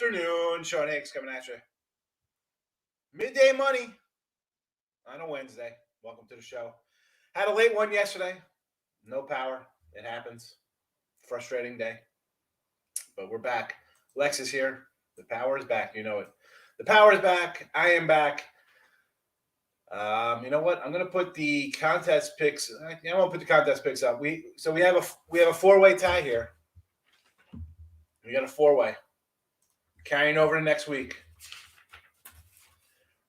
afternoon. Sean Higgs coming at you. Midday money on a Wednesday. Welcome to the show. Had a late one yesterday. No power. It happens. Frustrating day. But we're back. Lex is here. The power is back. You know it. The power is back. I am back. You know what? I'm gonna put the contest picks. I won't put the contest picks up. We have a four-way tie here. We got a four-way carrying over to next week.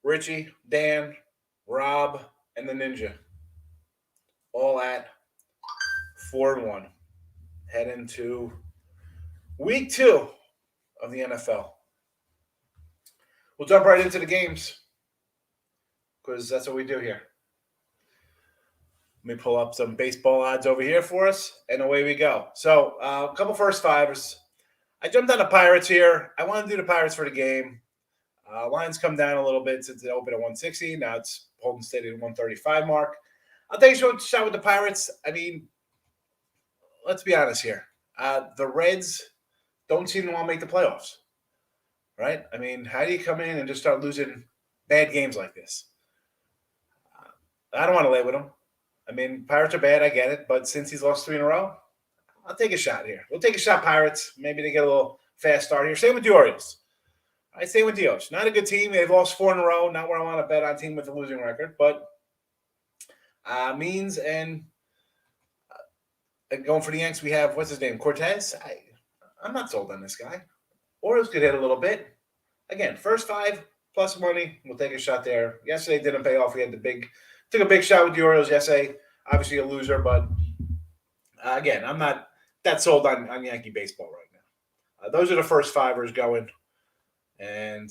Richie, Dan, Rob, and the Ninja, all at 4-1, head into week 2 of the NFL. We'll jump right into the games because that's what we do here. Let me pull up some baseball odds over here for us, and away we go. So a couple first fivers. I jumped on the Pirates here. I want to do the Pirates for the game. Lines come down a little bit since it opened at 160. Now it's holding steady at 135 mark. I'll take a shot with the Pirates. I mean, let's be honest here. The Reds don't seem to want to make the playoffs, right? I mean, how do you come in and just start losing bad games like this? I don't want to lay with them. I mean, Pirates are bad. I get it. But since he's lost 3 in a row, I'll take a shot here. We'll take a shot, Pirates. Maybe they get a little fast start here. Same with the Orioles. I stay with the O's. Not a good team. They've lost 4 in a row. Not where I want to bet on a team with a losing record. But Means and going for the Yanks, we have, what's his name, Cortez? I'm not sold on this guy. Orioles could hit a little bit. Again, first 5 plus money. We'll take a shot there. Yesterday didn't pay off. We had took a big shot with the Orioles yesterday. Obviously a loser, but again, I'm not that sold on Yankee baseball right now. Those are the first fivers going. And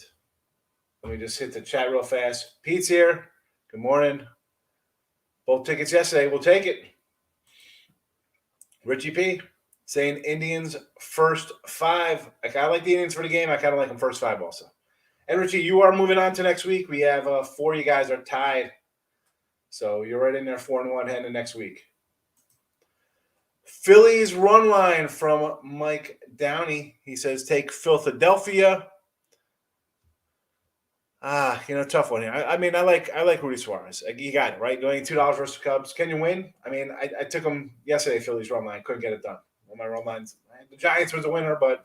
let me just hit the chat real fast. Pete's here. Good morning. Both tickets yesterday. We'll take it. Richie P saying Indians first 5. I like the Indians for the game. I kind of like them first 5 also. And Richie, you are moving on to next week. We have 4 of you guys are tied. So you're right in there 4-1 heading to next week. Phillies run line from Mike Downey. He says take Philadelphia. Tough one here. I mean, I like Rudy Suarez. You got it, right? Going $2 versus Cubs. Can you win? I mean, I took him yesterday, Phillies run line. Couldn't get it done. Well, my run lines. The Giants was a winner, but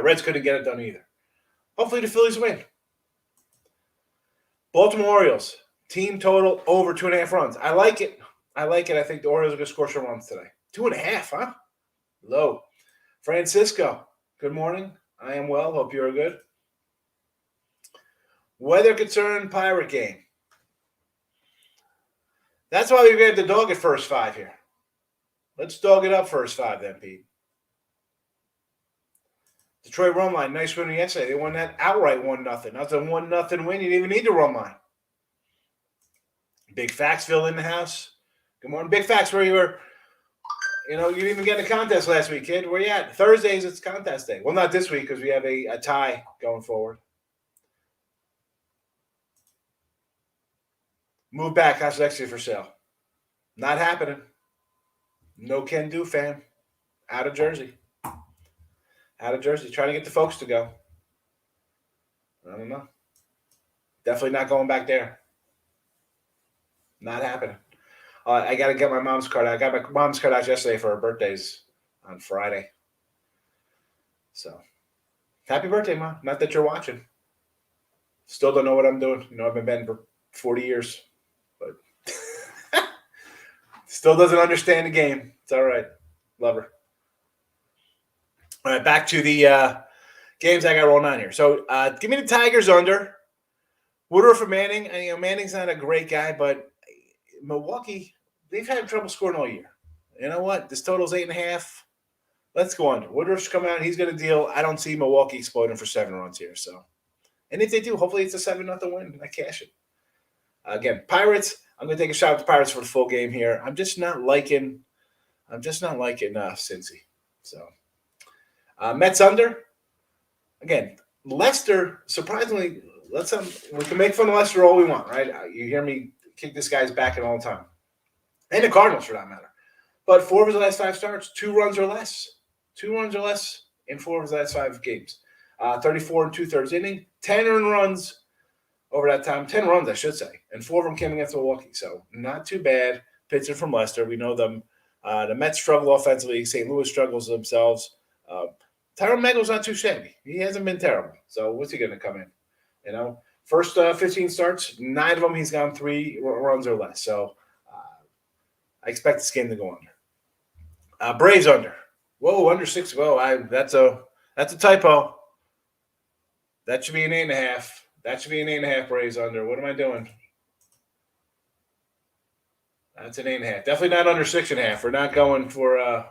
Reds couldn't get it done either. Hopefully the Phillies win. Baltimore Orioles. Team total over 2.5 runs. I like it. I think the Orioles are going to score some runs today. 2.5, huh? Low. Francisco. Good morning. I am well. Hope you're good. Weather concern Pirate game. That's why we grabbed the dog at first 5 here. Let's dog it up first 5 then, Pete. Detroit run line, nice win yesterday. They won that outright 1-0. That's a 1-0 win. You didn't even need the run line. Big Faxville in the house. Good morning. Big Fax, where you were. You didn't even get a contest last week, kid. Where you at? Thursdays, it's contest day. Well, not this week because we have a tie going forward. Move back, house extra for sale. Not happening. No can do, fam. Out of Jersey. Trying to get the folks to go. I don't know. Definitely not going back there. Not happening. I got to get my mom's card out. I got my mom's card out yesterday for her birthdays on Friday. So, happy birthday, Mom. Not that you're watching. Still don't know what I'm doing. I've been betting for 40 years. But still doesn't understand the game. It's all right. Love her. All right, back to the games I got rolling on here. So give me the Tigers under. Woodruff and Manning. And, Manning's not a great guy, but Milwaukee, they've had trouble scoring all year. You know what? This total's 8.5. Let's go under. Woodruff's coming out. He's going to deal. I don't see Milwaukee exploding for 7 runs here. So, and if they do, hopefully it's a 7-0 win. I cash it. Again, Pirates. I'm going to take a shot at the Pirates for the full game here. I'm just not liking Cincy. So, Mets under. Again, Lester. Surprisingly, we can make fun of Lester all we want, right? You hear me kick this guy's back all the time, and the Cardinals for that matter. But 4 of his last 5 starts, 2 runs or less. 2 runs or less in 4 of his last 5 games. 34 and 2/3 inning, 10 earned runs over that time. 10 runs, I should say, and 4 of them came against Milwaukee. So not too bad. Pitching from Leicester, we know them. The Mets struggle offensively. St. Louis struggles themselves. Tyrone Mego's not too shabby. He hasn't been terrible. So what's he going to come in? First 15 starts, 9 of them he's gone 3 runs or less. So I expect this game to go under. Braves under. Whoa, under 6. Whoa, that's a typo. That should be an 8.5. That should be an 8.5. Braves under. What am I doing? That's an 8.5. Definitely not under 6.5. We're not going for.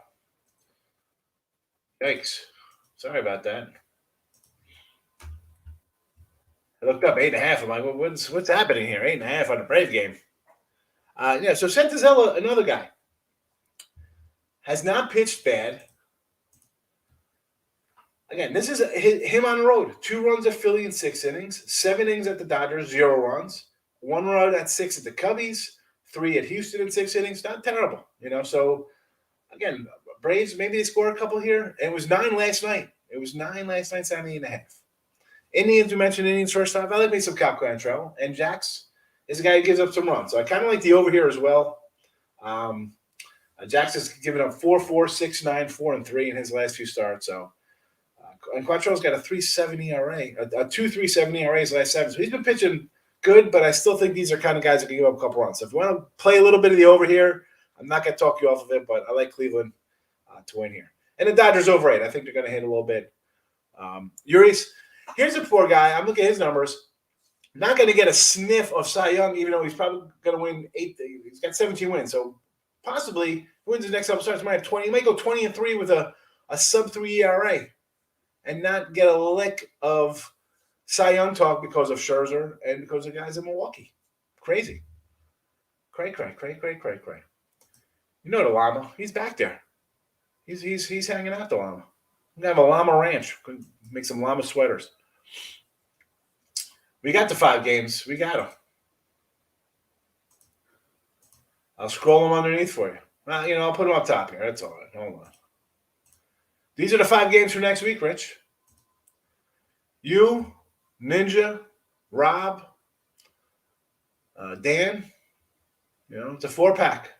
Yikes! Sorry about that. I looked up 8.5. I'm like, what's happening here? 8.5 on the Brave game. So Santazella, another guy, has not pitched bad. Again, this is him on the road. 2 runs at Philly in 6 innings, 7 innings at the Dodgers, 0 runs, 1 run at 6 at the Cubbies, 3 at Houston in 6 innings. Not terrible, So again, Braves, maybe they score a couple here. It was 9 last night. 7.5. Indians, you mentioned Indians first time. I like me some Cal Quantrill. And Jax is a guy who gives up some runs. So I kind of like the over here as well. Jax has given up 4-4, 6-9, 4-3 in his last few starts. So and Quantrill's got a 3.7 ERA, a 2.37 ERA his last 7. So he's been pitching good, but I still think these are kind of guys that can give up a couple runs. So if you want to play a little bit of the over here, I'm not going to talk you off of it, but I like Cleveland to win here. And the Dodgers over 8. I think they're going to hit a little bit. Urias, here's a poor guy. I'm looking at his numbers. Not going to get a sniff of Cy Young, even though he's probably going to win 8. He's got 17 wins. So possibly wins the next couple starts. He might have 20. He might go 20-3 with a sub-3 ERA and not get a lick of Cy Young talk because of Scherzer and because of guys in Milwaukee. Crazy. Cray. You know the llama. He's back there. He's hanging out the llama. We have a llama ranch. Could make some llama sweaters. We got the 5 games. We got them. I'll scroll them underneath for you. Well, I'll put them up top here. That's all right. Hold on. These are the 5 games for next week, Rich. You, Ninja, Rob, Dan. It's a 4-pack.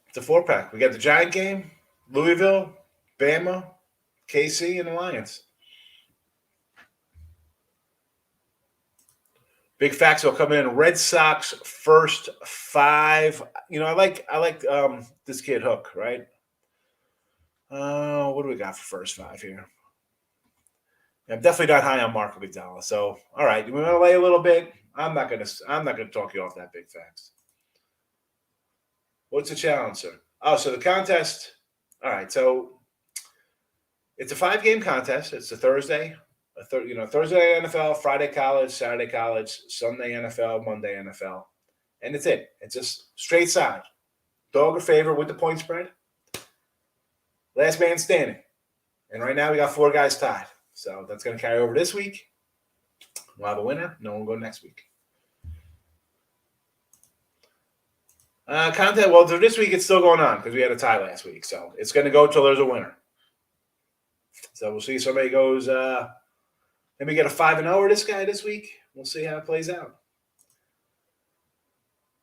It's a 4-pack. We got the Giant game, Louisville, Bama, KC, and the Lions. Big facts will come in. Red Sox first 5. I like this kid Hook, right? What do we got for first 5 here? I'm definitely not high on Marco Gonzalez. So, all right, we want to lay a little bit. I'm not gonna talk you off that big facts. What's the challenge, sir? Oh, so the contest. All right, so it's a 5-game contest. It's a Thursday. Thursday NFL, Friday college, Saturday college, Sunday NFL, Monday NFL, and it's it. It's just straight side. Dog or favor with the point spread. Last man standing. And right now we got 4 guys tied. So that's going to carry over this week. We'll have a winner. No one will go next week. Content. Well, this week it's still going on because we had a tie last week. So it's going to go till there's a winner. So we'll see if somebody goes, maybe get a 5-0 this guy this week. We'll see how it plays out.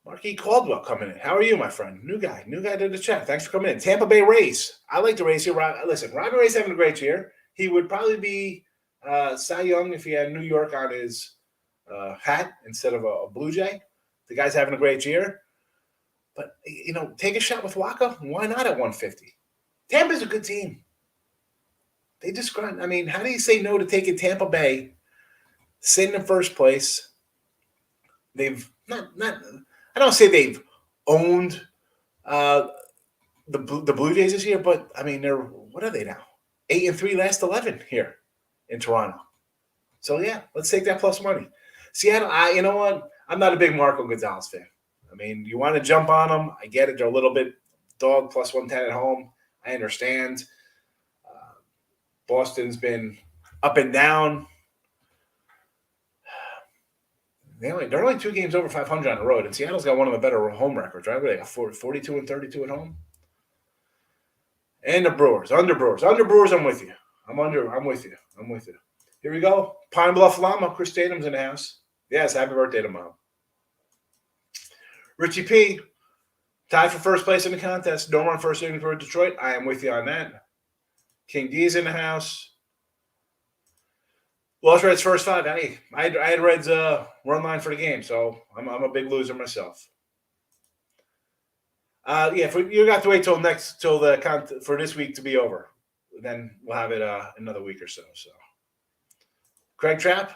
Marquis Caldwell coming in. How are you, my friend? New guy to the chat. Thanks for coming in. Tampa Bay Rays. I like the Rays here. Listen, Robbie Ray's having a great year. He would probably be Cy Young if he had New York on his hat instead of a Blue Jay. The guy's having a great year. But, take a shot with Waka. Why not at 150? Tampa's a good team. They just grind. How do you say no to taking Tampa Bay, sitting in first place? They've not I don't say they've owned the Blue Jays this year, but they're what are they now? 8-3 last 11 here in Toronto. So yeah, let's take that plus money. Seattle, you know what? I'm not a big Marco Gonzalez fan. You want to jump on them. I get it. They're a little bit dog plus 110 at home. I understand. Boston's been up and down. They're only 2 games over 500 on the road, and Seattle's got one of the better home records, right? Where they got 42 and 32 at home. And the Brewers. Under Brewers. Under Brewers, I'm with you. I'm with you. I'm with you. Here we go. Pine Bluff Llama. Chris Tatum's in the house. Yes, happy birthday to Mom. Richie P. Tied for first place in the contest. No run first inning for Detroit. I am with you on that. King D's in the house. Lost Reds first five. Hey, I had Reds run line for the game, so I'm a big loser myself. You got to wait till for this week to be over. Then we'll have it another week or so. So, Craig Trapp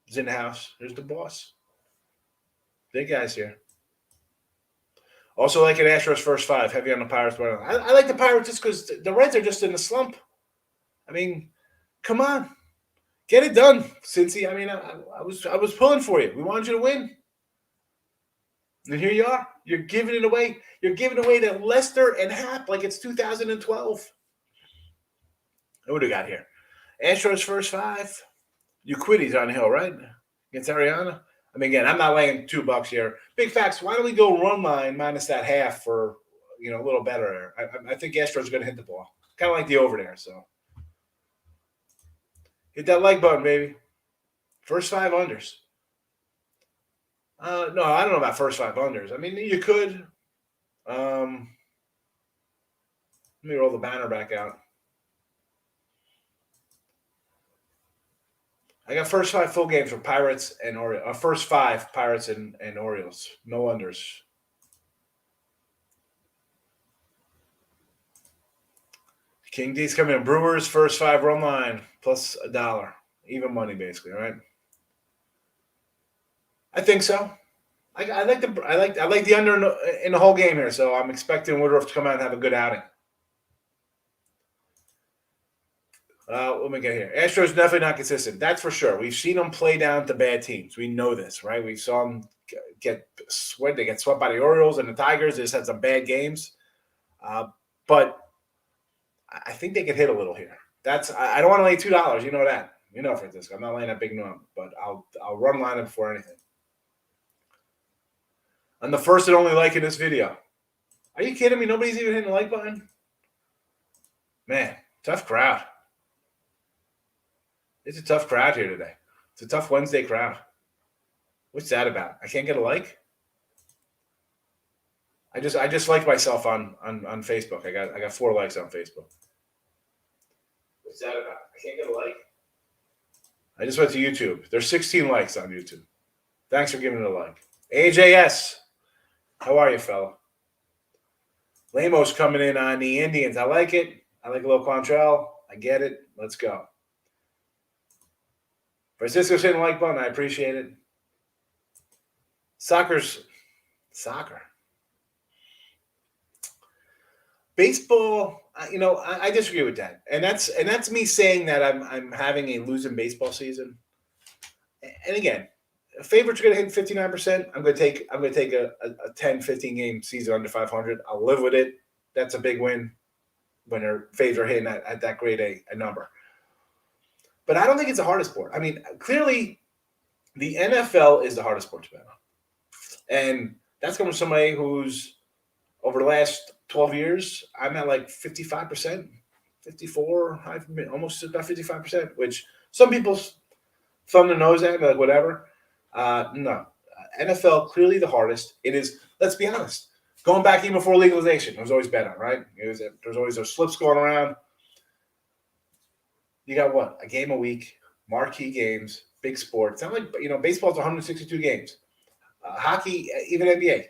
is in the house. There's the boss. Big guys here. Also, like an Astros first five, heavy on the Pirates. I like the Pirates just because the Reds are just in a slump. I mean, come on, get it done, Cincy. I mean, I was pulling for you. We wanted you to win, and here you are. You're giving it away. You're giving away to Lester and Hap like it's 2012. What do we got here? Astros first five. Euclides on the hill, right? Against Ariana. I mean, again, I'm not laying $2 here. Big facts. Why don't we go run line minus that half for a little better? I think Astros are going to hit the ball. Kind of like the over there. So hit that like button, baby. First five unders. No, I don't know about first five unders. I mean, you could. Let me roll the banner back out. I got first five full games for Pirates and Orioles. First five Pirates and Orioles. No unders. King D's coming in. Brewers first five run line plus $1. Even money, basically, right? I think so. I like the under in the whole game here, so I'm expecting Woodruff to come out and have a good outing. Let me get here. Astros definitely not consistent. That's for sure. We've seen them play down to bad teams. We know this, right? We saw them get swept. They get swept by the Orioles and the Tigers. They just had some bad games. But I think they could hit a little here. I don't want to lay $2. You know that. You know, Francisco. I'm not laying that big number, but I'll run line it before anything. I'm the first and only like in this video. Are you kidding me? Nobody's even hitting the like button? Man, tough crowd. It's a tough crowd here today. It's a tough Wednesday crowd. What's that about? I can't get a like? I just liked myself on Facebook. I got 4 likes on Facebook. What's that about? I can't get a like? I just went to YouTube. There's 16 likes on YouTube. Thanks for giving it a like. AJS. How are you, fella? Lamos coming in on the Indians. I like it. I like a little Quantrell. I get it. Let's go. Francisco's hitting the like button. I appreciate it. Soccer. Baseball, I disagree with that. And that's me saying that I'm having a losing baseball season. And again, favorites are going to hit 59%. I'm going to take a 10, 15 game season under 500. I'll live with it. That's a big win when their favorites are hitting at that grade A number. But I don't think it's the hardest sport. I mean, clearly the NFL is the hardest sport to bet on. And that's coming from somebody who's over the last 12 years, I'm at like 55%, 54, I've been almost about 55%, which some people thumb their nose at, like whatever. No. NFL, clearly the hardest. It is, let's be honest, going back even before legalization, it was always bet on, right? There's always those slips going around. You got what? A game a week, marquee games, big sports. It's not like, baseball's 162 games. Hockey, even NBA,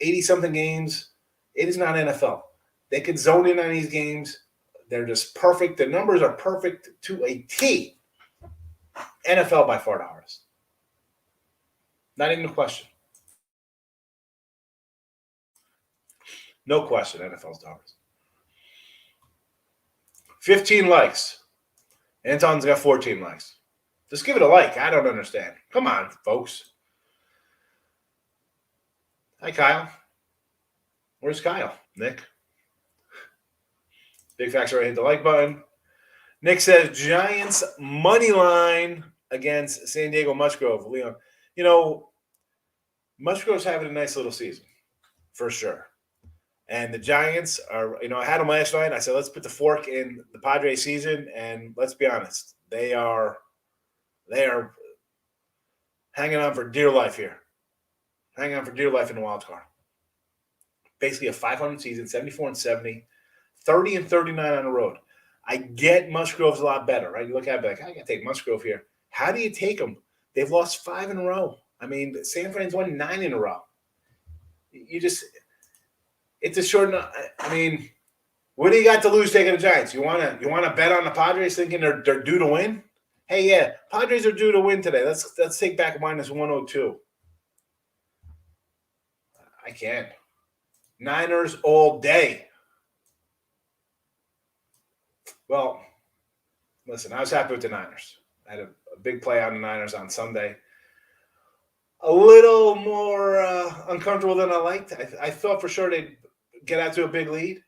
80-something games. It is not NFL. They could zone in on these games. They're just perfect. The numbers are perfect to a T. NFL by far the hardest. Not even a question. No question, NFL's the hardest. 15 likes. Anton's got 14 likes. Just give it a like. I don't understand. Come on, folks. Hi, Kyle. Where's Kyle? Nick. Big Facts already hit the like button. Nick says Giants money line against San Diego Musgrove. Leon, Musgrove's having a nice little season for sure. And the Giants are, I had them last night. I said, let's put the fork in the Padres season. And let's be honest, they are hanging on for dear life here. Hanging on for dear life in the wild card. Basically a 500 season, 74-70, 30-39 on the road. I get Musgrove's a lot better, right? You look at it like, I got to take Musgrove here. How do you take them? They've lost 5 in a row. I mean, San Fran's won 9 in a row. It's a short. I mean, what do you got to lose taking the Giants? You want to bet on the Padres thinking they're due to win? Hey, yeah, Padres are due to win today. Let's take back minus 102. I can't. Niners all day. Well, listen, I was happy with the Niners. I had a big play on the Niners on Sunday. A little more uncomfortable than I liked. I thought for sure they'd get out to a big lead,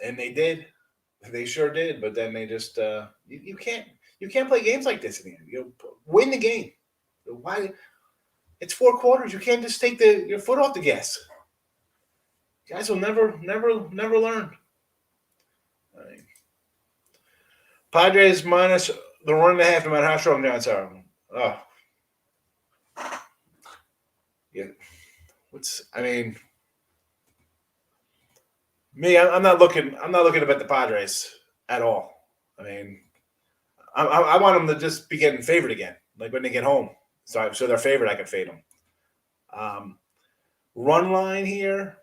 and they did. They sure did. But then they just you can't play games like this in the end. You win the game. Why? It's 4 quarters. You can't just take your foot off the gas. Guys will never learn. Padres minus the 1.5, no matter how strong the Giants are. Oh. Yeah. I'm not looking to bet the Padres at all. I mean, I want them to just be getting favored again, like when they get home. So they're favored, I can fade them. Run line here.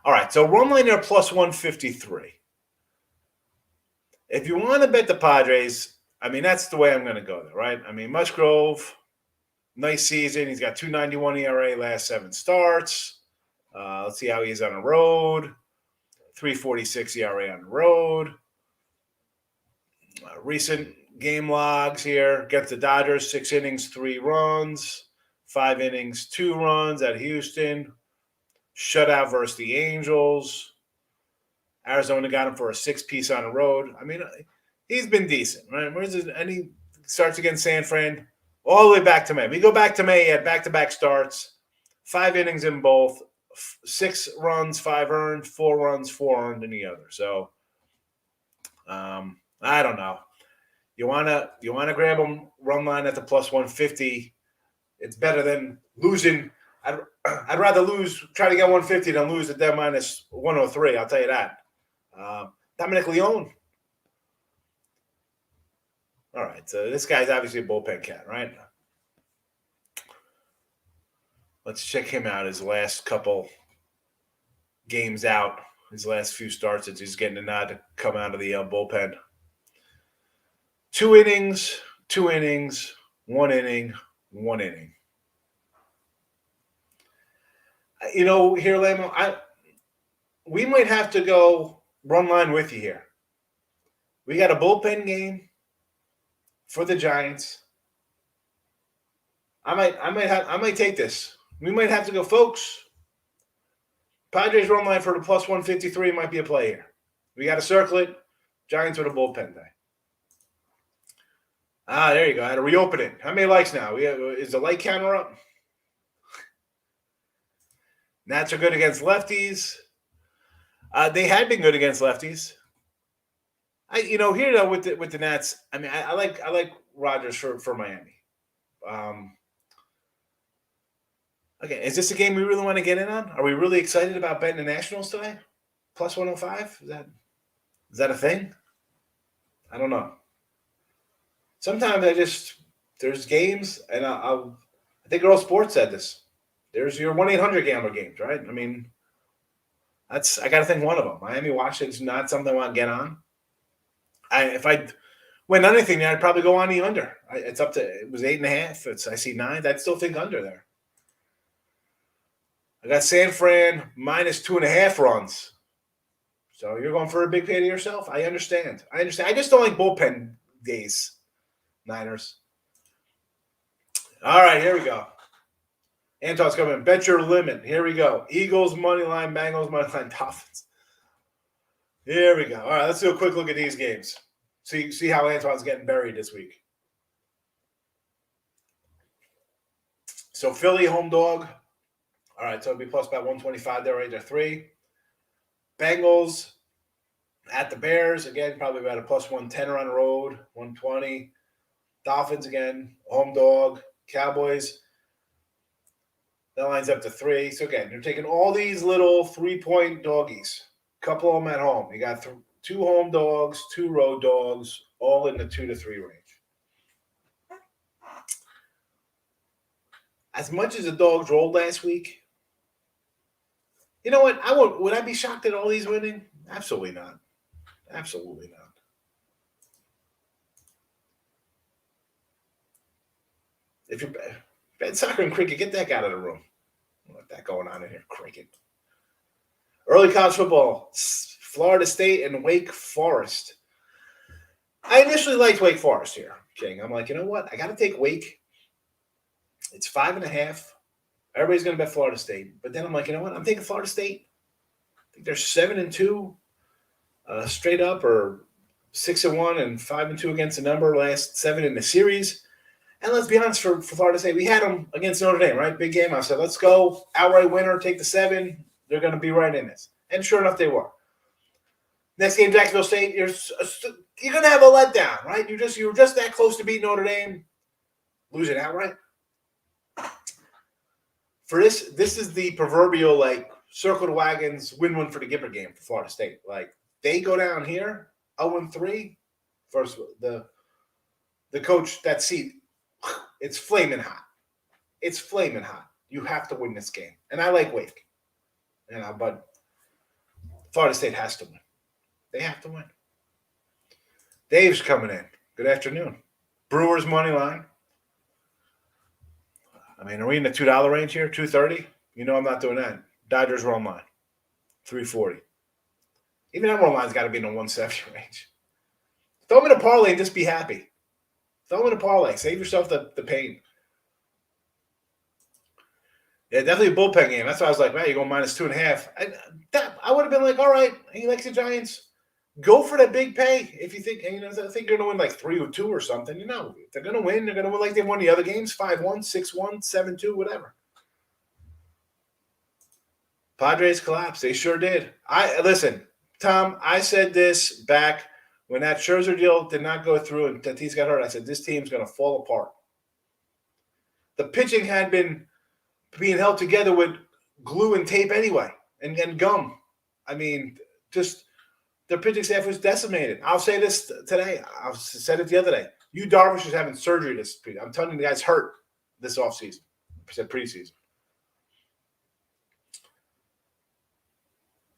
All right, so run line here plus 153. If you want to bet the Padres, I mean, that's the way I'm going to go there, right? I mean, Musgrove, nice season. He's got 2.91 ERA last 7 starts. Let's see how he is on the road. 3.46 ERA on the road. Recent game logs here. Gets the Dodgers, 6 innings, 3 runs. 5 innings, 2 runs at Houston. Shutout versus the Angels. Arizona got him for a 6-piece on the road. I mean, he's been decent, right? And he starts against San Fran all the way back to May. We go back to May, he had back-to-back starts, 5 innings in both, 6 runs, 5 earned, 4 runs, 4 earned in the other. So, I don't know. You wanna grab him run line at the plus 150. It's better than losing. I'd rather try to get 150 than lose at that minus 103. I'll tell you that. Dominic Leone. All right, so this guy's obviously a bullpen cat, right? Let's check him out. His last couple games out, his last few starts, he's getting a nod to come out of the bullpen. 2 innings, 2 innings, 1 inning, 1 inning. Here, Lamo, we might have to go run line with you here. We got a bullpen game for the Giants. I might take this. We might have to go, folks. Padres run line for the plus 153 might be a play here. We got to circle it. Giants with a bullpen day. There you go. I had to reopen it. How many likes now? Is the like counter up? Nats are good against lefties. They had been good against lefties. Here though with the Nats, I mean, I like Rogers for Miami. Okay, is this a game we really want to get in on? Are we really excited about betting the Nationals today? Plus 105? Is that a thing? I don't know. Sometimes there's games, and I think Earl Sports said this. There's your 1-800 gambler games, right? I mean, I got to think one of them. Miami Washington's not something I want to get on. If I win anything, I'd probably go on the under. It was 8.5. I see 9. I'd still think under there. I got San Fran minus 2.5 runs. So you're going for a big payday yourself? I understand. I just don't like bullpen days, Niners. All right, here we go. Anton's coming. Bet your limit. Here we go. Eagles money line, Bengals money line, Dolphins. Here we go. All right, let's do a quick look at these games. See how Antoine's getting buried this week. So Philly home dog. All right, so it'd be plus about 125 there, right there. 3. Bengals at the Bears, again, probably about a plus 110 on the road, 120. Dolphins again, home dog. Cowboys, that lines up to 3. So again, you're taking all these little 3-point doggies, couple of them at home. You got 2 home dogs, 2 road dogs, all in the 2 to 3 range. As much as the dogs rolled last week, you know what? Would I be shocked at all these winning? Absolutely not. Absolutely not. If you're bad soccer and cricket, get that guy out of the room. What that going on in here? Cricket. Early college football, Florida State and Wake Forest. I initially liked Wake Forest here, King. I'm like, you know what? I got to take Wake. It's 5.5. Everybody's going to bet Florida State. But then I'm like, you know what? I'm taking Florida State. I think they're 7-2 straight up, or 6-1 and 5-2 against the number, last 7 in the series. And let's be honest, for Florida State, we had them against Notre Dame, right? Big game. I said, let's go. Outright winner, take the 7. They're going to be right in this. And sure enough, they were. Next game, Jacksonville State, you're going to have a letdown, right? You were just that close to beat Notre Dame. Losing outright. For this is the proverbial, like, circle the wagons, win one for the Gipper game for Florida State. Like, they go down here, 0-3. First, the coach, that seat, it's flaming hot. It's flaming hot. You have to win this game. And I like Wake. But Florida State has to win. They have to win. Dave's coming in. Good afternoon. Brewers money line. I mean, are we in the $2 range here? $2.30? You know I'm not doing that. Dodgers run line. $3.40. Even that run line's got to be in the $1.70 range. Throw them in a parlay and just be happy. Throw them in a parlay. Save yourself the pain. Yeah, definitely a bullpen game. That's why I was like, man, you're going -2.5. I would have been like, all right, he likes the Giants. Go for that big pay if you think, I think you're going to win like 3-2 or something. You know, if they're going to win, they're going to win like they won the other games, 5-1, 6-1, 7-2, whatever. Padres collapsed. They sure did. Listen, Tom, I said this back when that Scherzer deal did not go through and Tatis got hurt. I said, this team's going to fall apart. The pitching had been being held together with glue and tape anyway, and gum. I mean, just their pitching staff was decimated. I'll say this today. I said it the other day. Yu Darvish is having surgery this – I'm telling you, the guy's hurt this offseason. I said preseason.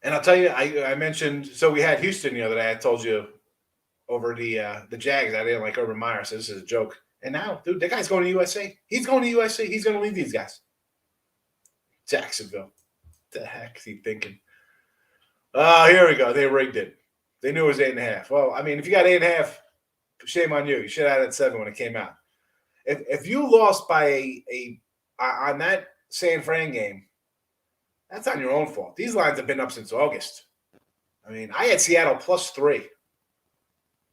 And I'll tell you, I mentioned – so we had Houston the other day. I told you over the Jags. I didn't like Urban Meyer. So this is a joke. And now, dude, that guy's going to USA. He's going to USA. He's going to lead these guys. Jacksonville. What the heck is he thinking? Oh, here we go. They rigged it. They knew it was 8.5. Well, I mean, if you got 8.5, shame on you. You should have had it 7 when it came out. If you lost by on that San Fran game, that's on your own fault. These lines have been up since August. I mean, I had Seattle +3.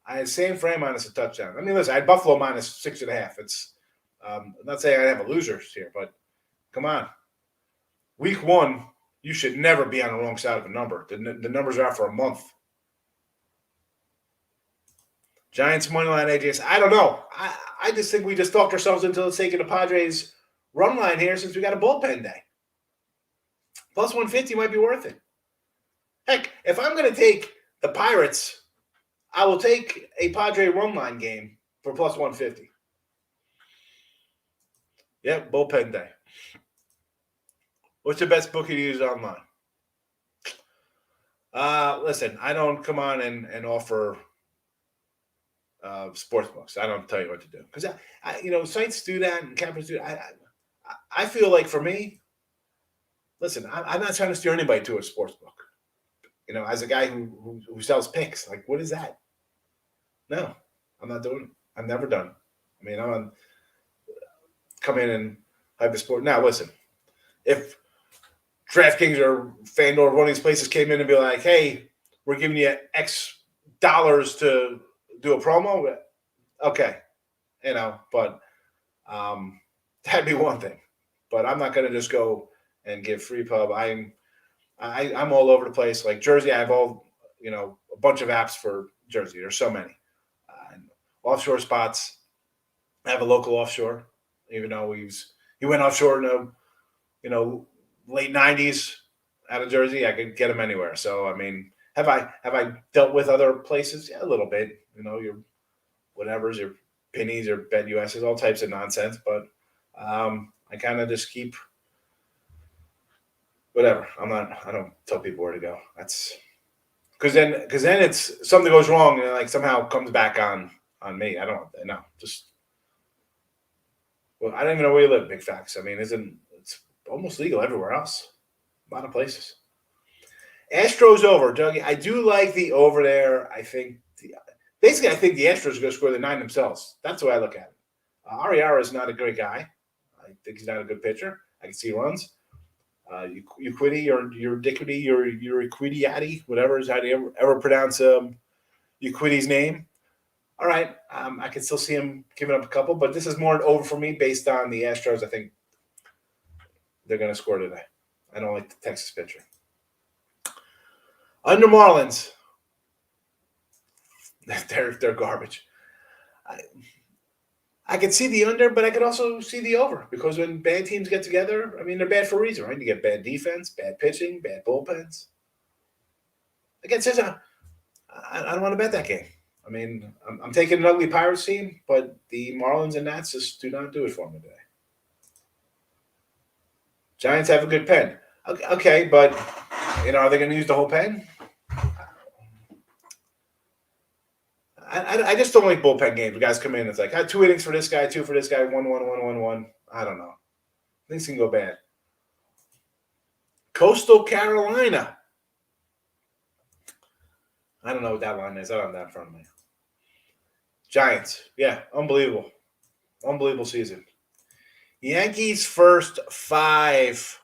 I had San Fran minus a touchdown. I mean, listen, I had Buffalo minus 6.5. It's I'm not saying I have a losers here, but come on. Week 1, you should never be on the wrong side of a number. The numbers are out for a month. Giants money line, AJS. I don't know. I just think we just talked ourselves into taking the Padres run line here since we got a bullpen day. Plus 150 might be worth it. Heck, if I'm going to take the Pirates, I will take a Padre run line game for plus 150. Yep, bullpen day. What's the best bookie to use online? Listen, I don't come on and offer sports books. I don't tell you what to do because sites do that and campers do that. I feel like for me, listen, I'm not trying to steer anybody to a sports book. As a guy who sells picks, like what is that? No, I'm not doing it. I've never done. I mean, I'm come in and have the sport. Now, listen, if DraftKings or FanDuel or one of these places came in and be like, hey, we're giving you X dollars to do a promo, okay, but that'd be one thing. But I'm not going to just go and give free pub. I'm all over the place. Like Jersey, I have a bunch of apps for Jersey. There's so many offshore spots. I have a local offshore, even though he went offshore in the late '90s out of Jersey. I could get him anywhere. So I mean, have I dealt with other places? Yeah, a little bit. Your whatever's your pennies or Bet US's, all types of nonsense. But I kind of just keep whatever. I don't tell people where to go. That's because then it's something goes wrong and it, like somehow comes back on me. I don't know. Just well, I don't even know where you live. Big facts. I mean, it's almost legal everywhere else? A lot of places. Astros over, Dougie. I do like the over there. Basically, I think the Astros are going to score the 9 themselves. That's the way I look at it. Ariara is not a great guy. I think he's not a good pitcher. I can see runs. Euquidi or Eudiquity or Euquidiati, whatever is how do you ever pronounce Euquidi's name. All right, I can still see him giving up a couple, but this is more an over for me based on the Astros. I think they're going to score today. I don't like the Texas pitcher. Under Marlins, they're garbage. I could see the under, but I could also see the over because when bad teams get together, I mean, they're bad for a reason, right? You get bad defense, bad pitching, bad bullpens. Again, I don't want to bet that game. I mean, I'm taking an ugly Pirates team, but the Marlins and Nats just do not do it for me today. Giants have a good pen. Okay, but, are they going to use the whole pen? I just don't like bullpen games. The guys come in, it's like, 2 innings for this guy, 2 for this guy, 1-1. I don't know. Things can go bad. Coastal Carolina. I don't know what that line is. I don't have that in front of me. Giants. Yeah, unbelievable. Unbelievable season. Yankees first 5.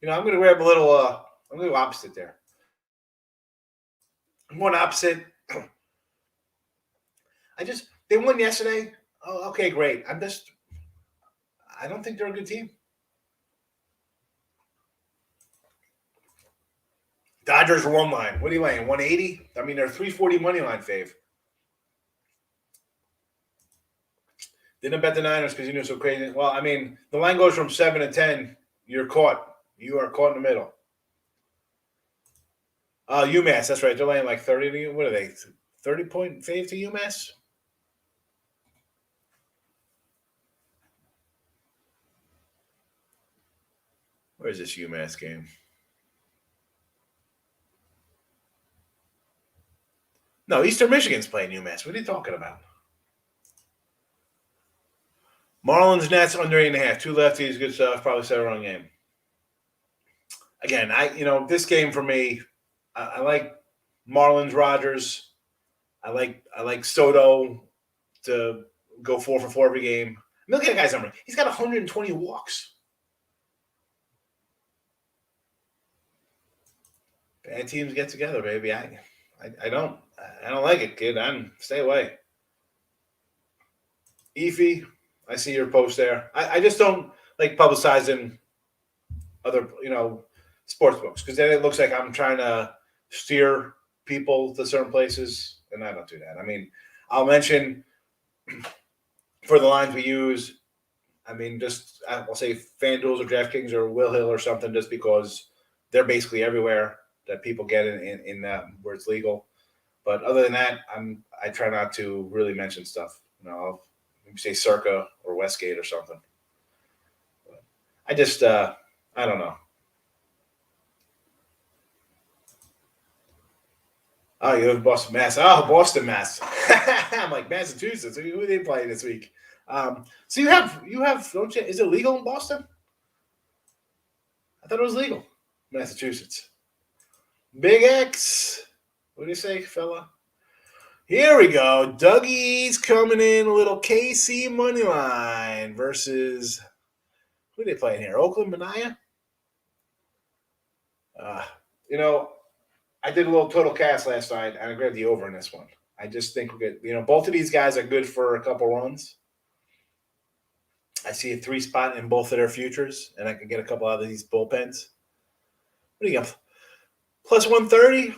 I'm going to grab a little, I'm going to go opposite there. I'm going opposite. They won yesterday. Oh, okay, great. I don't think they're a good team. Dodgers run line. What are you laying? 180? I mean, they're 340 money line fave. Didn't bet the Niners because you knew so crazy. Well, I mean, the line goes from 7 to 10. You're caught. You are caught in the middle. UMass, that's right. They're laying like 30. What are they? 30-point fave to UMass? Where's this UMass game? No, Eastern Michigan's playing UMass. What are you talking about? Marlins, Nats under 8.5. 2 lefties, good stuff. Probably 7-run game. Again, this game for me, I like Marlins, Rogers. I like Soto to go 4 for 4 every game. Look at that guy's number. He's got 120 walks. Bad teams get together, baby. I don't like it, kid. Stay away. Efi, I see your post there. I just don't like publicizing other sports books because then it looks like I'm trying to steer people to certain places, and I don't do that. I mean, I'll mention for the lines we use. I mean, just I'll say FanDuels or DraftKings or Will Hill or something, just because they're basically everywhere that people get in where it's legal. But other than that, I try not to really mention stuff. I'll say Circa or Westgate or something. But I just I don't know. Oh, you live in Boston, Mass. Oh, Boston, Mass. I'm like Massachusetts. Who are they playing this week? So you have don't you? Is it legal in Boston? I thought it was legal. Massachusetts. Big X. What do you say, fella? Here we go. Dougie's coming in a little KC money line versus who are they playing here? Oakland, Mania? I did a little total cast last night, and I grabbed the over in this one. I just think we're good. Both of these guys are good for a couple runs. I see a 3 spot in both of their futures, and I can get a couple out of these bullpens. What do you got? Plus 130?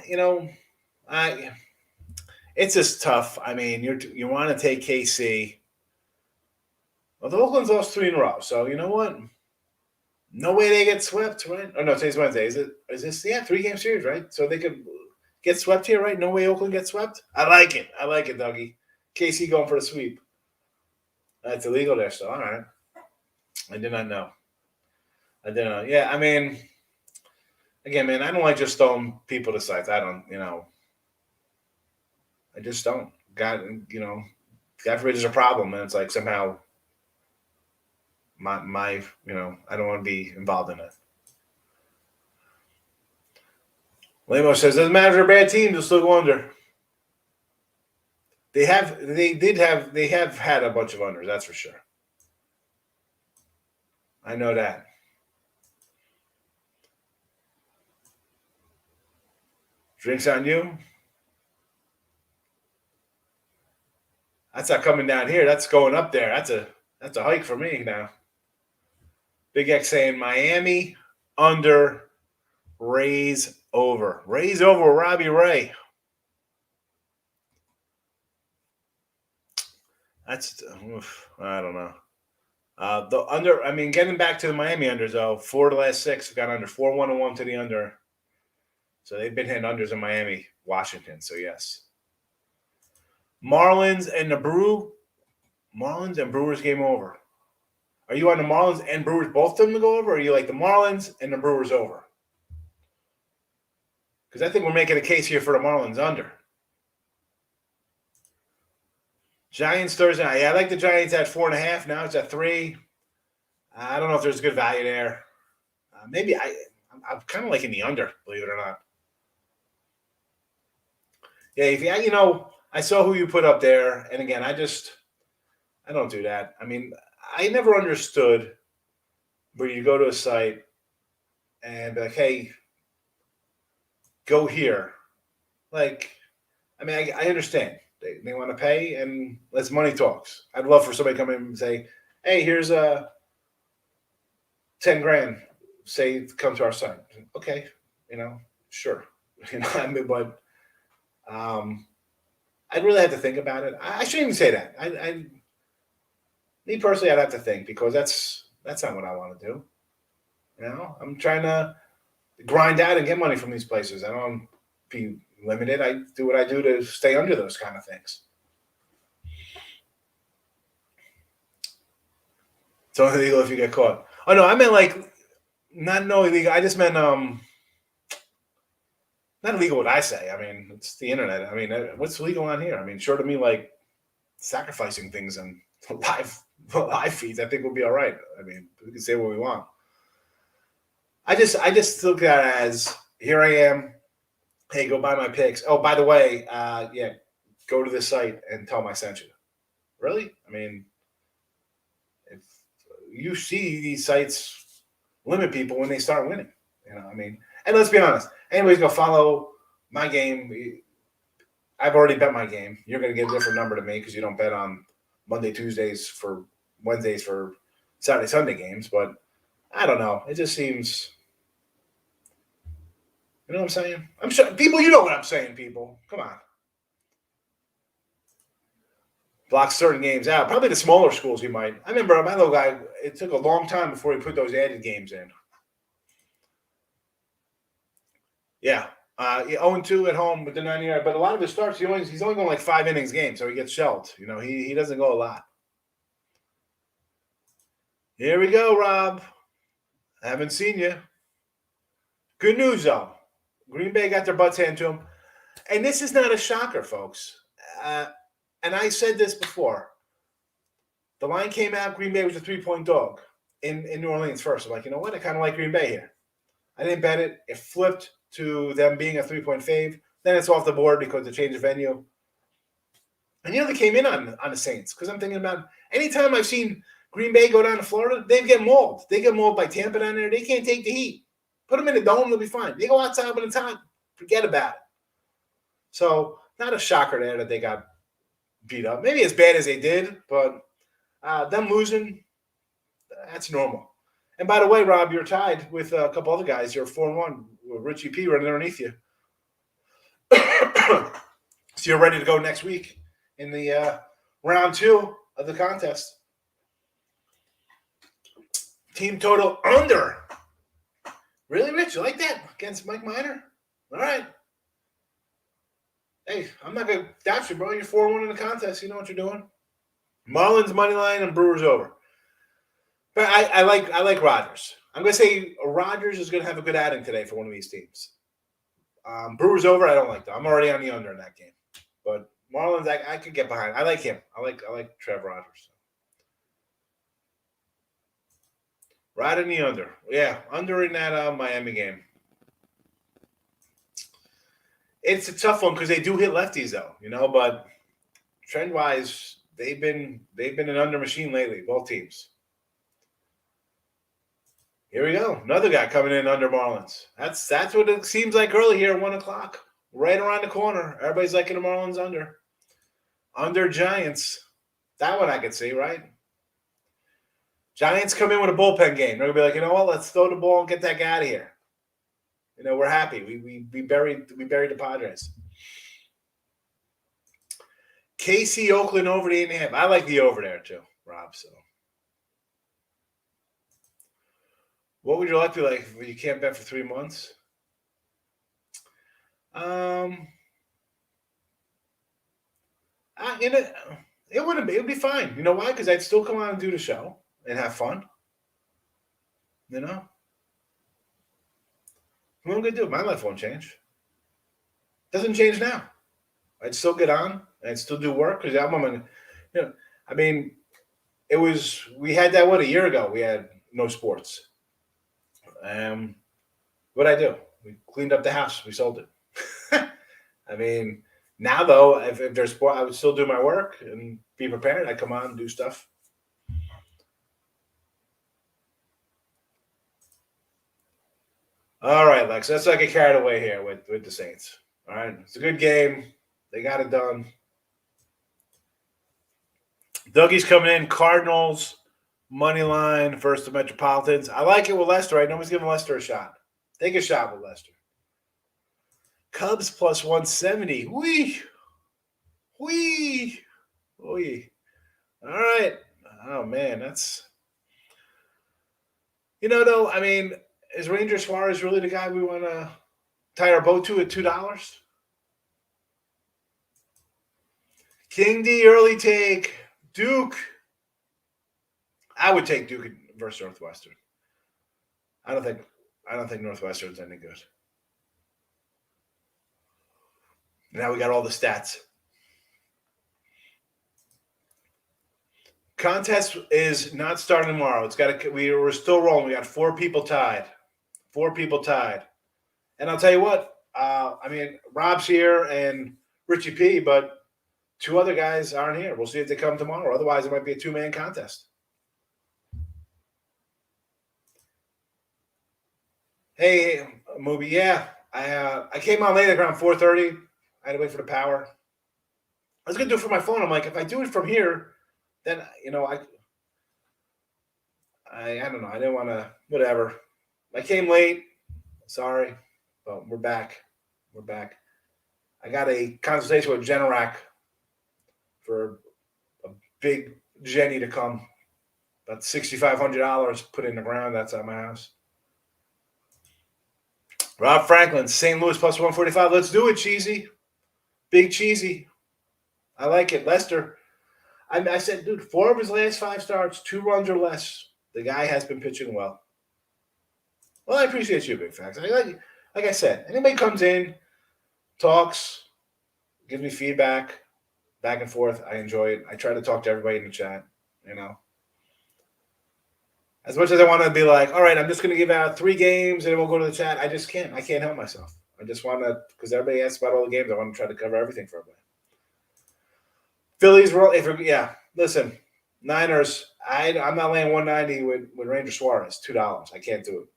You know, I it's just tough. I mean, you want to take KC. Well, the Oakland's lost 3 in a row, so you know what? No way they get swept, right? Oh no, today's Wednesday. Is it? Is this? Yeah, 3 game series, right? So they could get swept here, right? No way Oakland gets swept. I like it. I like it, Dougie. KC going for a sweep. That's illegal there, so all right. I did not know. I didn't know. Yeah, I mean, again, man, I don't like just throwing people to sites. I don't, I just don't. God forbid there's a problem, and it's like somehow my I don't want to be involved in it. Lamo says doesn't matter if they're a bad team, they'll still go under. They have had a bunch of unders, that's for sure. I know that. Drinks on you. That's not coming down here. That's going up there. That's a hike for me now. Big X saying Miami under, Rays over. Rays over Robbie Ray. That's I don't know. The under. I mean, getting back to the Miami unders though. 4 of the last 6 got under. 4-1-1 to the under. So they've been hitting unders in Miami, Washington. So yes. Marlins and Brewers game over. Are you on the Marlins and Brewers both of them to go over? Or are you like the Marlins and the Brewers over? Because I think we're making a case here for the Marlins under. Giants Thursday night. Yeah, I like the Giants at 4.5. Now it's at 3. I don't know if there's good value there. Maybe I'm kind of liking the under, believe it or not. Yeah, I saw who you put up there, and again, I don't do that. I mean, I never understood where you go to a site and be like, hey, go here. Like, I mean, I understand. They want to pay, and let's money talks. I'd love for somebody to come in and say, hey, here's a 10 grand. Say, come to our site. Okay, sure. I mean, but I'd really have to think about it. I shouldn't even say that. Me personally, I'd have to think because that's not what I want to do. I'm trying to grind out and get money from these places. I don't want to be limited. I do what I do to stay under those kind of things. It's only illegal if you get caught. Oh no, I meant like not no illegal. I just meant not illegal what I say. I mean, it's the internet. I mean, what's legal on here? I mean, short of me like sacrificing things and live feeds, I think we'll be all right. I mean, we can say what we want. I just look at it as here I am. Hey, go buy my picks. Oh, by the way, go to this site and tell them I sent you. Really? I mean, if you see these sites limit people when they start winning, I mean, and let's be honest, anybody's going to follow my game. I've already bet my game. You're going to get a different number to me because you don't bet on Monday, Tuesdays for Wednesdays for Saturday, Sunday games. But I don't know. It just seems... You know what I'm saying? I'm sure people, you know what I'm saying, people. Come on. Block certain games out. Probably the smaller schools he might. I remember my little guy, it took a long time before he put those added games in. Yeah. 0-2 at home with the 90-yard. But a lot of his starts, he's only going like 5 innings game, so he gets shelled. He doesn't go a lot. Here we go, Rob. I haven't seen you. Good news, though. Green Bay got their butts handed to them. And this is not a shocker, folks. And I said this before. The line came out, Green Bay was a 3-point dog in New Orleans first. I'm like, you know what? I kind of like Green Bay here. I didn't bet it. It flipped to them being a 3-point fave. Then it's off the board because they changed the venue. And they came in on the Saints because I'm thinking about anytime I've seen Green Bay go down to Florida, they get mauled. They get mauled by Tampa down there. They can't take the heat. Put them in the dome, they'll be fine. They go outside when it's hot, forget about it. So, not a shocker there that they got beat up. Maybe as bad as they did, but Them losing, that's normal. And by the way, Rob, you're tied with a couple other guys. You're 4-1 with Richie P running underneath you. So you're ready to go next week in the round 2 of the contest. Team total under. Really, Rich? You like that against Mike Minor? All right. Hey, I'm not going to doubt you, bro. You're 4-1 in the contest. You know what you're doing. Marlins money line and Brewers over. But I like Rogers. I'm going to say Rogers is going to have a good outing today for one of these teams. Brewers over, I don't like that. I'm already on the under in that game. But Marlins, I could get behind. I like him. I like Trev Rogers. Right in the under. Yeah, under in that Miami game. It's a tough one because they do hit lefties though, but trend-wise, they've been an under machine lately, both teams. Here we go. Another guy coming in under Marlins. That's what it seems like early here at 1 o'clock. Right around the corner. Everybody's liking the Marlins under. Under Giants. That one I could see, right? Giants come in with a bullpen game. They're going to be like, you know what? Let's throw the ball and get that guy out of here. We're happy. We buried the Padres. KC Oakland over the 8.5. I like the over there too, Rob. So, what would your luck be like if you can't bet for 3 months? It wouldn't be. It would be fine. You know why? Because I'd still come on and do the show and have fun. What am I going to do? My life won't change. Doesn't change now. I'd still get on and I'd still do work because we had that a year ago. We had no sports. What'd I do? We cleaned up the house. We sold it. Now though, if there's sport, I would still do my work and be prepared. I'd come on and do stuff. All right, Lex. Let's not get carried away here with the Saints. All right. It's a good game. They got it done. Dougie's coming in. Cardinals, money line versus the Metropolitans. I like it with Leicester. Right? Nobody's giving Leicester a shot. Take a shot with Leicester. Cubs plus 170. Wee. All right. Oh, man. That's – though, is Ranger Suarez really the guy we want to tie our boat to at $2? King D early take. Duke. I would take Duke versus Northwestern. I don't think Northwestern's any good. Now we got all the stats. Contest is not starting tomorrow. We're still rolling. We got 4 people tied. And I'll tell you what, Rob's here and Richie P, but 2 other guys aren't here. We'll see if they come tomorrow. Otherwise, it might be a 2-man contest. Hey, Mooby, yeah. I came on late around 4:30. I had to wait for the power. I was going to do it from my phone. I'm like, if I do it from here, then, I don't know. I didn't want to, whatever. I came late. Sorry. But we're back. I got a consultation with Generac for a big Jenny to come. About $6,500 put in the ground. That's at my house. Rob Franklin, St. Louis plus 145. Let's do it, Cheesy. Big Cheesy. I like it. Lester. I said, dude, 4 of his last 5 starts, 2 runs or less. The guy has been pitching well. Well, I appreciate you, Big Facts. Like I said, anybody comes in, talks, gives me feedback, back and forth. I enjoy it. I try to talk to everybody in the chat, As much as I want to be like, all right, I'm just going to give out 3 games and then we'll go to the chat. I just can't. I can't help myself. I just want to, because everybody asks about all the games, I want to try to cover everything for everybody. Phillies, listen, Niners, I'm not laying 190 with Ranger Suarez, $2. I can't do it.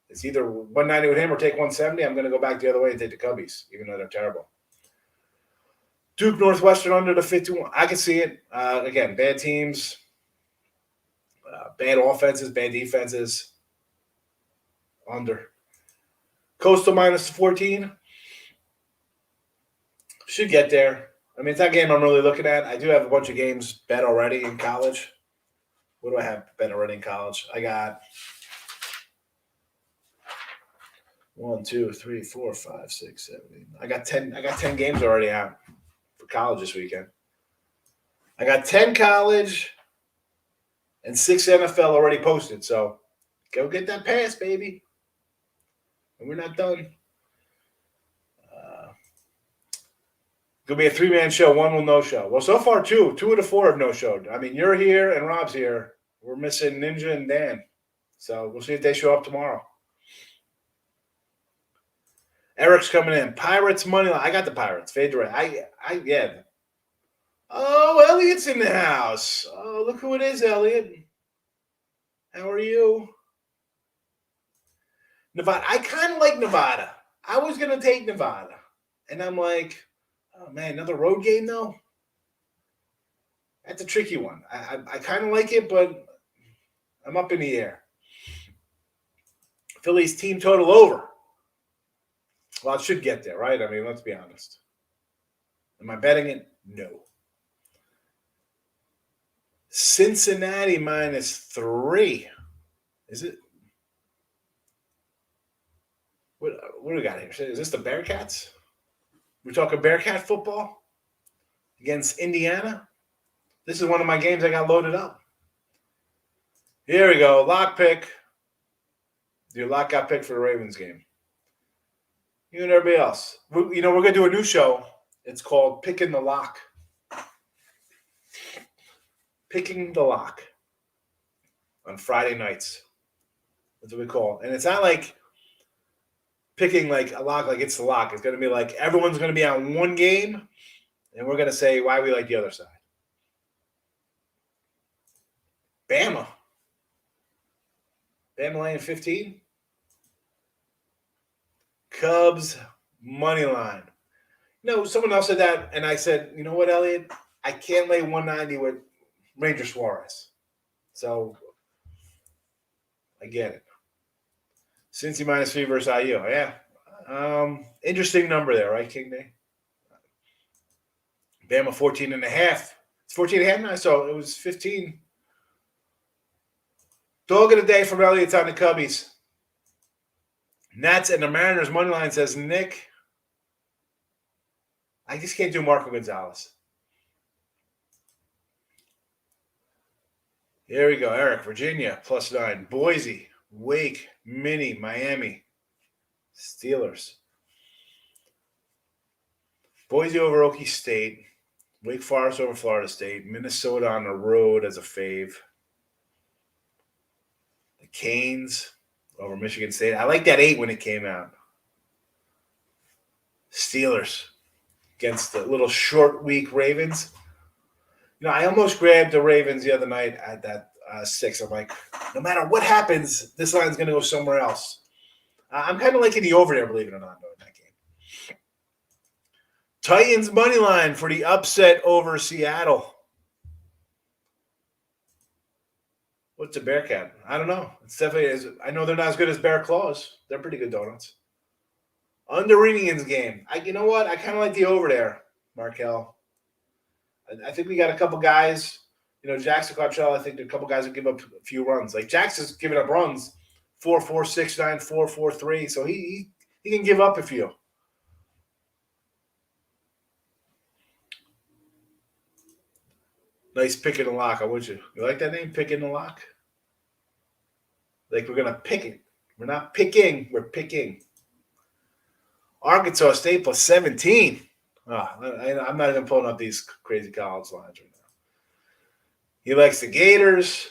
It's either 190 with him or take 170. I'm going to go back the other way and take the Cubbies, even though they're terrible. Duke Northwestern under the 51. I can see it. Again, bad teams. Bad offenses, bad defenses. Under. Coastal minus 14. Should get there. I mean, it's that game I'm really looking at. I do have a bunch of games bet already in college. What do I have bet already in college? I got 1, 2, 3, 4, 5, 6, 7, 8. I got 10. I got 10 games already out for college this weekend. I got 10 college and 6 NFL already posted. So go get that pass, baby. And we're not done. Gonna be a 3-man show. One will no show. Well, so far 2 of the 4 have no showed. I mean, you're here and Rob's here. We're missing Ninja and Dan. So we'll see if they show up tomorrow. Eric's coming in. Pirates money line. I got the Pirates. Fade to red. Yeah. Oh, Elliot's in the house. Oh, look who it is, Elliot. How are you? Nevada. I kind of like Nevada. I was gonna take Nevada, and I'm like, oh man, another road game though. That's a tricky one. I kind of like it, but I'm up in the air. Phillies team total over. Well, it should get there, right? I mean, let's be honest. Am I betting it? No. Cincinnati minus 3. Is it? What do we got here? Is this the Bearcats? We're talking Bearcat football against Indiana. This is one of my games I got loaded up. Here we go. Lock pick. Your lock got picked for the Ravens game. You and everybody else. We're going to do a new show. It's called Picking the Lock. Picking the Lock on Friday nights. That's what we call it. And it's not like picking like a lock like it's the lock. It's going to be like everyone's going to be on one game, and we're going to say why we like the other side. Bama. Bama laying 15. Cubs money line. No, someone else said that, and I said, you know what, Elliot? I can't lay 190 with Ranger Suarez. So I get it. Cincy minus 3 versus IU. Yeah. Interesting number there, right, King Day? Bama 14.5. It's 14.5 now, so it was 15. Dog of the day from Elliot's on the Cubbies. Nats and the Mariners money line says Nick. I just can't do Marco Gonzalez. Here we go. Eric, Virginia, +9. Boise, Wake, Mini, Miami, Steelers. Boise over Okie State. Wake Forest over Florida State. Minnesota on the road as a fave. The Canes over Michigan State. I like that 8 when it came out. Steelers against the little short week Ravens. You know, I almost grabbed the Ravens the other night at that 6. I'm like, no matter what happens, this line's going to go somewhere else. I'm kind of liking the over there, believe it or not, in that game. Titans money line for the upset over Seattle. What's a Bearcat? I don't know. It's definitely. I know they're not as good as Bear Claws. They're pretty good donuts. Under Indians game. You know what? I kind of like the over there, Markel. I think we got a couple guys. You know, Jackson Cottrell, I think a couple guys will give up a few runs. Like Jackson's giving up runs 4, 4, 6, 9, 4, 4, 3. So he can give up a few. Nice pick in the lock, I would you? You like that name? Pick in the lock? Like we're going to pick it. We're not picking, we're picking. Arkansas State +17. I'm not even pulling up these crazy college lines right now. He likes the Gators.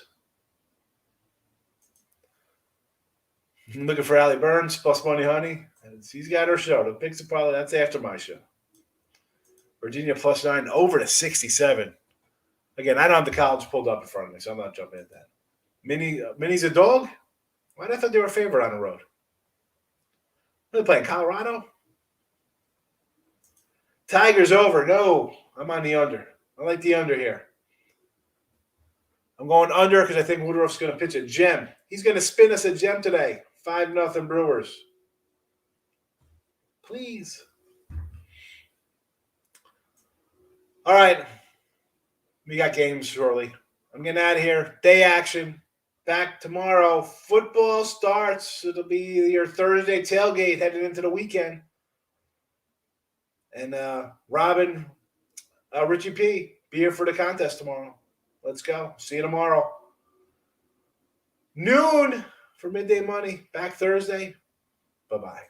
I'm looking for Allie Burns, plus money, honey. He's got her show. The picks are probably, that's after my show. Virginia +9 over to 67. Again, I don't have the college pulled up in front of me, so I'm not jumping at that. Minnie's a dog? Why did I thought they were a favorite on the road? Are they playing Colorado? Tigers over. No, I'm on the under. I like the under here. I'm going under because I think Woodruff's going to pitch a gem. He's going to spin us a gem today. 5-0 Brewers. Please. All right. We got games shortly. I'm getting out of here. Day action. Back tomorrow. Football starts. It'll be your Thursday tailgate heading into the weekend. And Robin, Richie P, be here for the contest tomorrow. Let's go. See you tomorrow. Noon for Midday Money. Back Thursday. Bye-bye.